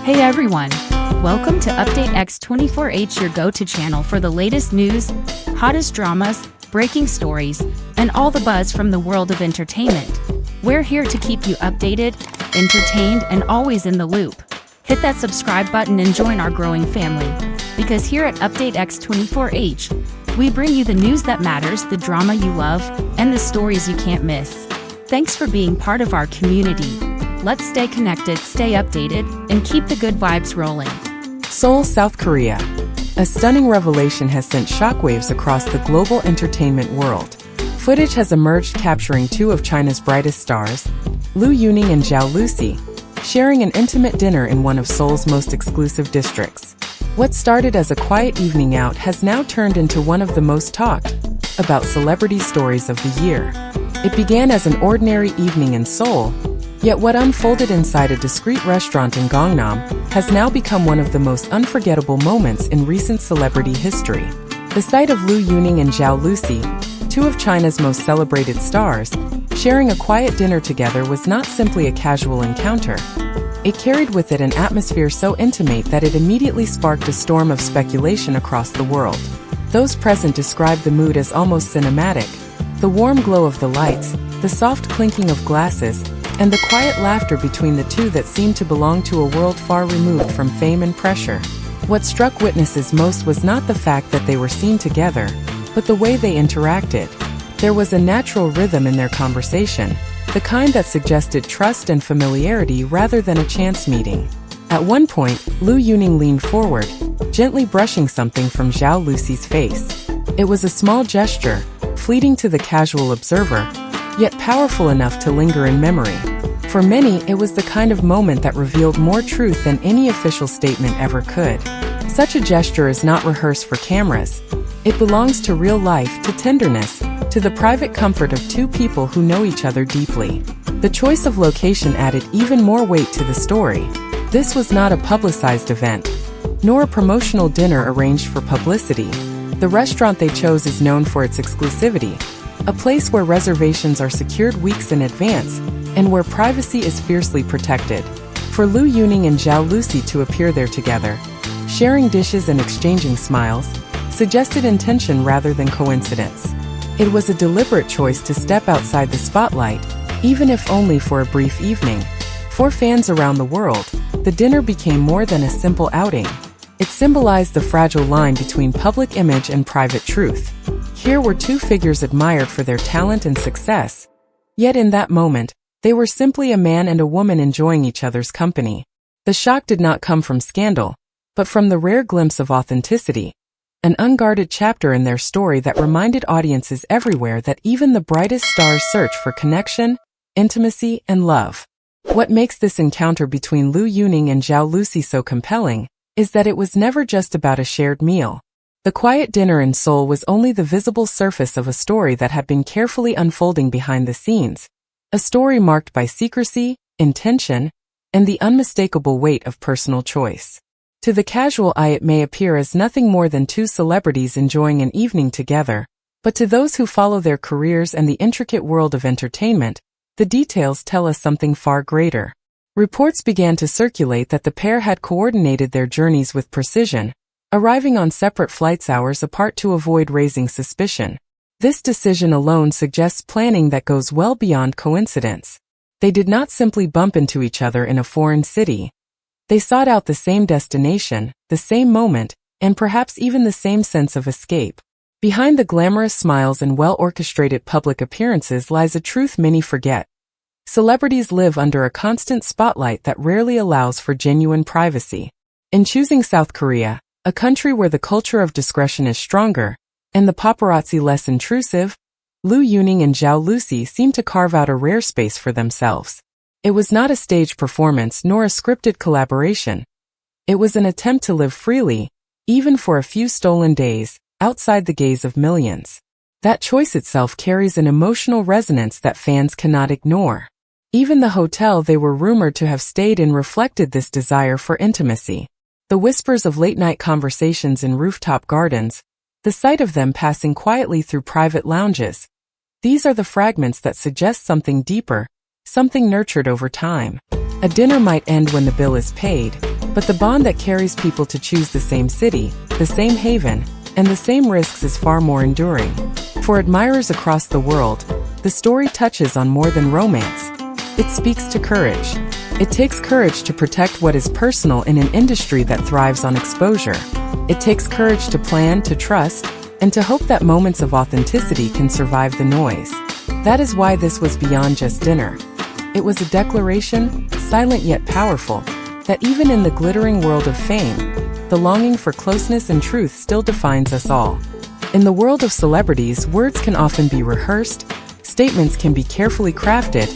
Hey everyone! Welcome to Update X24H, your go-to channel for the latest news, hottest dramas, breaking stories, and all the buzz from the world of entertainment. We're here to keep you updated, entertained, and always in the loop. Hit that subscribe button and join our growing family. Because here at Update X24H, we bring you the news that matters, the drama you love, and the stories you can't miss. Thanks for being part of our community. Let's stay connected, stay updated, and keep the good vibes rolling. Seoul, South Korea. A stunning revelation has sent shockwaves across the global entertainment world. Footage has emerged capturing two of China's brightest stars, Liu Yuning and Zhao Lusi, sharing an intimate dinner in one of Seoul's most exclusive districts. What started as a quiet evening out has now turned into one of the most talked about celebrity stories of the year. It began as an ordinary evening in Seoul, yet what unfolded inside a discreet restaurant in Gangnam has now become one of the most unforgettable moments in recent celebrity history. The sight of Liu Yuning and Zhao Lusi, two of China's most celebrated stars, sharing a quiet dinner together was not simply a casual encounter. It carried with it an atmosphere so intimate that it immediately sparked a storm of speculation across the world. Those present described the mood as almost cinematic. The warm glow of the lights, the soft clinking of glasses, and the quiet laughter between the two that seemed to belong to a world far removed from fame and pressure. What struck witnesses most was not the fact that they were seen together, but the way they interacted. There was a natural rhythm in their conversation, the kind that suggested trust and familiarity rather than a chance meeting. At one point, Liu Yuning leaned forward, gently brushing something from Zhao Lusi's face. It was a small gesture, fleeting to the casual observer, yet powerful enough to linger in memory. For many, it was the kind of moment that revealed more truth than any official statement ever could. Such a gesture is not rehearsed for cameras. It belongs to real life, to tenderness, to the private comfort of two people who know each other deeply. The choice of location added even more weight to the story. This was not a publicized event, nor a promotional dinner arranged for publicity. The restaurant they chose is known for its exclusivity, a place where reservations are secured weeks in advance, and where privacy is fiercely protected. For Liu Yuning and Zhao Lusi to appear there together, sharing dishes and exchanging smiles, suggested intention rather than coincidence. It was a deliberate choice to step outside the spotlight, even if only for a brief evening. For fans around the world, the dinner became more than a simple outing. It symbolized the fragile line between public image and private truth. Here were two figures admired for their talent and success, yet in that moment, they were simply a man and a woman enjoying each other's company. The shock did not come from scandal, but from the rare glimpse of authenticity, an unguarded chapter in their story that reminded audiences everywhere that even the brightest stars search for connection, intimacy, and love. What makes this encounter between Liu Yuning and Zhao Lusi so compelling is that it was never just about a shared meal. The quiet dinner in Seoul was only the visible surface of a story that had been carefully unfolding behind the scenes, a story marked by secrecy, intention, and the unmistakable weight of personal choice. To the casual eye, it may appear as nothing more than two celebrities enjoying an evening together, but to those who follow their careers and the intricate world of entertainment, the details tell us something far greater. Reports began to circulate that the pair had coordinated their journeys with precision, arriving on separate flights hours apart to avoid raising suspicion. This decision alone suggests planning that goes well beyond coincidence. They did not simply bump into each other in a foreign city. They sought out the same destination, the same moment, and perhaps even the same sense of escape. Behind the glamorous smiles and well-orchestrated public appearances lies a truth many forget. Celebrities live under a constant spotlight that rarely allows for genuine privacy. In choosing South Korea, a country where the culture of discretion is stronger, and the paparazzi less intrusive, Liu Yuning and Zhao Lusi seem to carve out a rare space for themselves. It was not a stage performance nor a scripted collaboration. It was an attempt to live freely, even for a few stolen days, outside the gaze of millions. That choice itself carries an emotional resonance that fans cannot ignore. Even the hotel they were rumored to have stayed in reflected this desire for intimacy. The whispers of late-night conversations in rooftop gardens, the sight of them passing quietly through private lounges. These are the fragments that suggest something deeper, something nurtured over time. A dinner might end when the bill is paid, But the bond that carries people to choose the same city, the same haven, and the same risks is far more enduring. For admirers across the world, the story touches on more than romance. It speaks to courage. It takes courage to protect what is personal in an industry that thrives on exposure. It takes courage to plan, to trust, and to hope that moments of authenticity can survive the noise. That is why this was beyond just dinner. It was a declaration, silent yet powerful, that even in the glittering world of fame, the longing for closeness and truth still defines us all. In the world of celebrities, words can often be rehearsed, statements can be carefully crafted,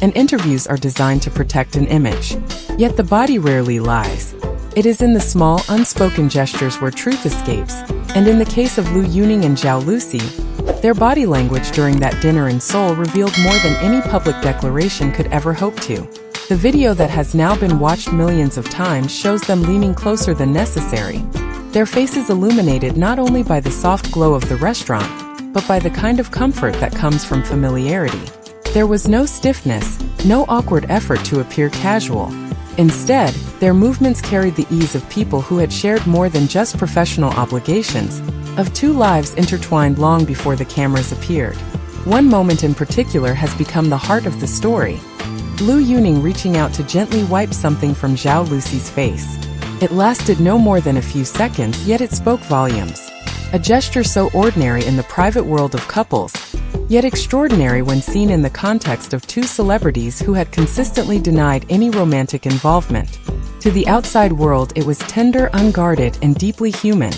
and interviews are designed to protect an image. Yet the body rarely lies. It is in the small, unspoken gestures where truth escapes, and in the case of Lu Yuning and Zhao Lusi, their body language during that dinner in Seoul revealed more than any public declaration could ever hope to. The video that has now been watched millions of times shows them leaning closer than necessary, their faces illuminated not only by the soft glow of the restaurant, but by the kind of comfort that comes from familiarity. There was no stiffness, no awkward effort to appear casual. Instead, their movements carried the ease of people who had shared more than just professional obligations, of two lives intertwined long before the cameras appeared. One moment in particular has become the heart of the story. Lu Yuning reaching out to gently wipe something from Zhao Lusi's face. It lasted no more than a few seconds, yet it spoke volumes. A gesture so ordinary in the private world of couples, yet extraordinary when seen in the context of two celebrities who had consistently denied any romantic involvement. To the outside world, it was tender, unguarded, and deeply human.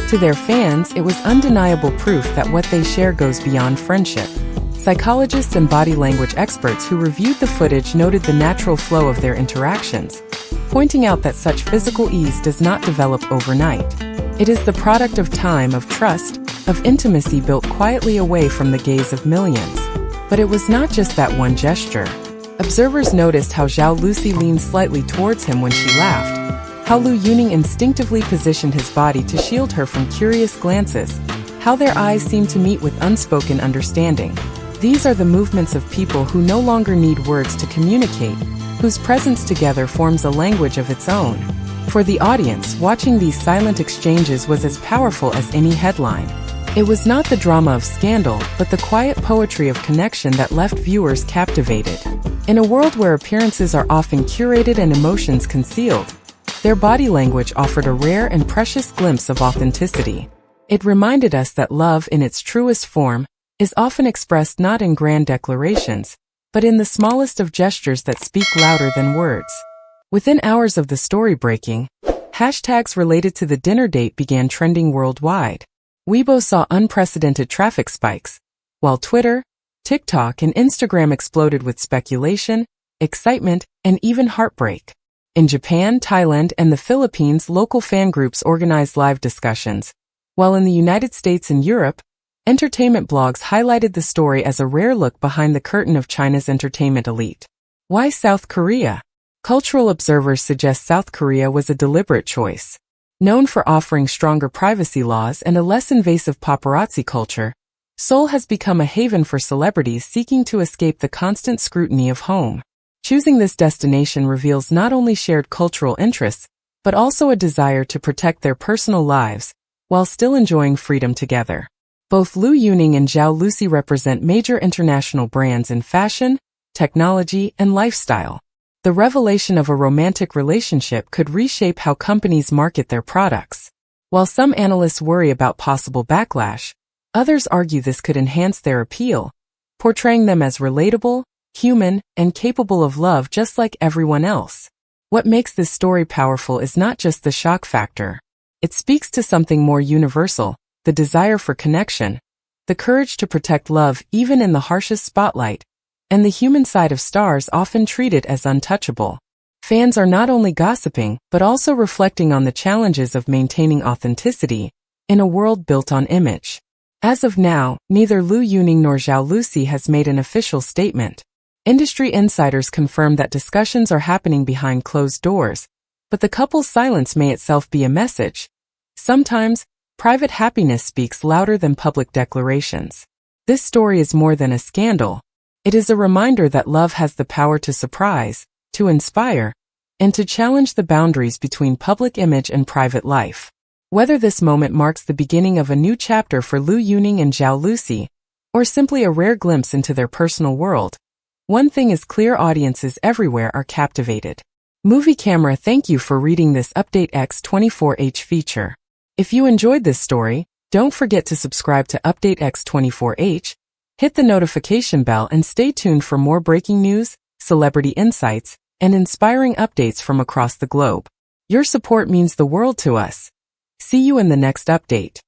To their fans, it was undeniable proof that what they share goes beyond friendship. Psychologists and body language experts who reviewed the footage noted the natural flow of their interactions, pointing out that such physical ease does not develop overnight. It is the product of time, of trust, of intimacy built quietly away from the gaze of millions. But it was not just that one gesture. Observers noticed how Zhao Lusi leaned slightly towards him when she laughed, how Lu Yuning instinctively positioned his body to shield her from curious glances, how their eyes seemed to meet with unspoken understanding. These are the movements of people who no longer need words to communicate, whose presence together forms a language of its own. For the audience, watching these silent exchanges was as powerful as any headline. It was not the drama of scandal, but the quiet poetry of connection that left viewers captivated. In a world where appearances are often curated and emotions concealed, their body language offered a rare and precious glimpse of authenticity. It reminded us that love in its truest form is often expressed not in grand declarations, but in the smallest of gestures that speak louder than words. Within hours of the story breaking, hashtags related to the dinner date began trending worldwide. Weibo saw unprecedented traffic spikes, while Twitter, TikTok, and Instagram exploded with speculation, excitement, and even heartbreak. In Japan, Thailand, and the Philippines, local fan groups organized live discussions, while in the United States and Europe, entertainment blogs highlighted the story as a rare look behind the curtain of China's entertainment elite. Why South Korea? Cultural observers suggest South Korea was a deliberate choice. Known for offering stronger privacy laws and a less invasive paparazzi culture, Seoul has become a haven for celebrities seeking to escape the constant scrutiny of home. Choosing this destination reveals not only shared cultural interests, but also a desire to protect their personal lives, while still enjoying freedom together. Both Lu Yuning and Zhao Lusi represent major international brands in fashion, technology, and lifestyle. The revelation of a romantic relationship could reshape how companies market their products. While some analysts worry about possible backlash, others argue this could enhance their appeal, portraying them as relatable, human, and capable of love just like everyone else. What makes this story powerful is not just the shock factor. It speaks to something more universal, the desire for connection, the courage to protect love even in the harshest spotlight, and the human side of stars often treated as untouchable. Fans are not only gossiping, but also reflecting on the challenges of maintaining authenticity in a world built on image. As of now, neither Lu Yuning nor Zhao Lusi has made an official statement. Industry insiders confirm that discussions are happening behind closed doors, but the couple's silence may itself be a message. Sometimes, private happiness speaks louder than public declarations. This story is more than a scandal. It is a reminder that love has the power to surprise, to inspire, and to challenge the boundaries between public image and private life. Whether this moment marks the beginning of a new chapter for Liu Yuning and Zhao Lusi, or simply a rare glimpse into their personal world, one thing is clear: audiences everywhere are captivated. Movie Camera, thank you for reading this Update X24H feature. If you enjoyed this story, don't forget to subscribe to Update X24H, hit the notification bell, and stay tuned for more breaking news, celebrity insights, and inspiring updates from across the globe. Your support means the world to us. See you in the next update.